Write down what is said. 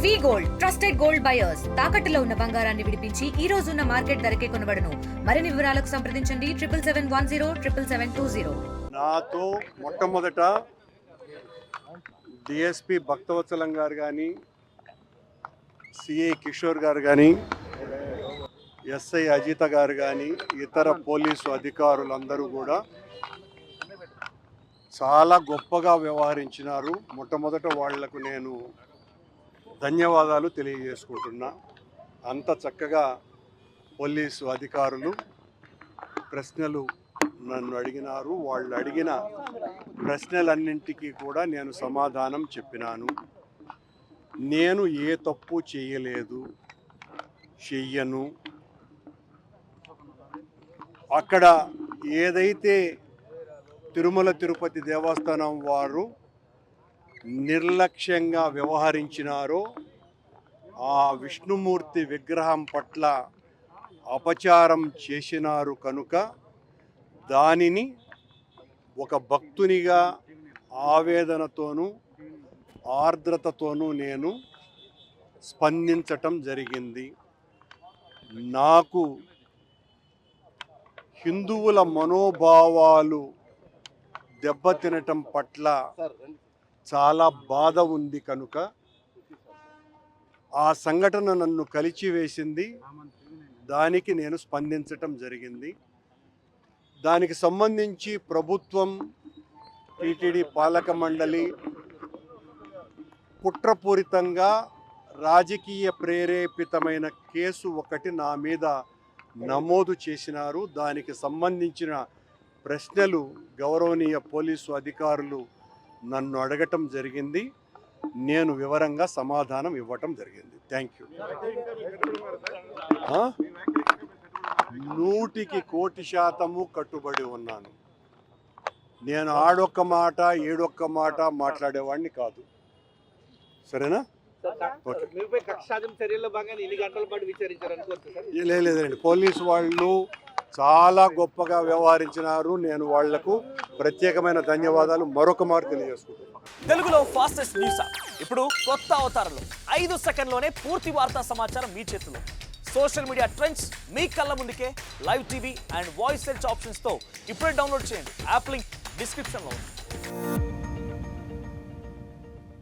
వి gold trusted gold buyers తాకట్టులో ఉన్న బంగారాన్ని విడిపించి ఈ రోజు ఉన్న మార్కెట్ ధరకే కొనబడును. మరిన్ని వివరాలకు సంప్రదించండి 7771077720. నాతో మొట్టమొదట డిఎస్పి భక్తవత్సలం గారు కానీ, సిఐ కిషోర్ గారు కానీ, ఎస్ఐ అజిత గారు కానీ, ఇతర పోలీసు అధికారులందరూ కూడా చాలా గొప్పగా వ్యవహరించినారు. మొట్టమొదట వాళ్లకు నేను ధన్యవాదాలు తెలియజేసుకుంటున్నా. అంత చక్కగా పోలీసు అధికారులు ప్రశ్నలు నన్ను అడిగినారు. వాళ్ళు అడిగిన ప్రశ్నలన్నింటికీ కూడా నేను సమాధానం చెప్పినాను. నేను ఏ తప్పు చేయలేదు, చెయ్యను. అక్కడ ఏదైతే తిరుమల తిరుపతి దేవస్థానం వారు నిర్లక్ష్యంగా వ్యవహరించినారో, ఆ విష్ణుమూర్తి విగ్రహం పట్ల అపచారం చేసినారు కనుక దానిని ఒక భక్తునిగా ఆవేదనతోనూ ఆర్ద్రతతోనూ నేను స్పందించటం జరిగింది. నాకు హిందువుల మనోభావాలు దెబ్బతినటం పట్ల చాలా బాధ ఉంది కనుక ఆ సంఘటన నన్ను కలిచివేసింది. దానికి నేను స్పందించటం జరిగింది. దానికి సంబంధించి ప్రభుత్వం, టీటీడీ పాలక మండలి కుట్రపూరితంగా రాజకీయ ప్రేరేపితమైన కేసు ఒకటి నా మీద నమోదు చేసినారు. దానికి సంబంధించిన ప్రశ్నలు గౌరవనీయ పోలీసు అధికారులు నన్ను అడగటం జరిగింది. నేను వివరంగా సమాధానం ఇవ్వటం జరిగింది. Thank you. 100% కట్టుబడి ఉన్నాను. నేను ఆడొక్క మాట ఏడొక్క మాట మాట్లాడేవాడిని కాదు. సరేనా? లేదండి, పోలీసు వాళ్ళు చాలా గొప్పగా వ్యవహరించినారు. నేను వాళ్లకు ప్రత్యేకమైన ధన్యవాదాలు మరొక మారు తెలియజేసుకుంటున్నాను. తెలుగులో ఫాస్టెస్ట్ న్యూస్ ఇప్పుడు కొత్త అవతారంలో 5 సెకండ్లోనే పూర్తి వార్తా సమాచారం మీ చేతిలో. సోషల్ మీడియా ట్రెండ్స్ మీ కళ్ళ ముందుకే live TV and voice search ఆప్షన్స్తో ఇప్పుడే డౌన్లోడ్ చేయండి. యాప్ లింక్ డిస్క్రిప్షన్లో ఉంది.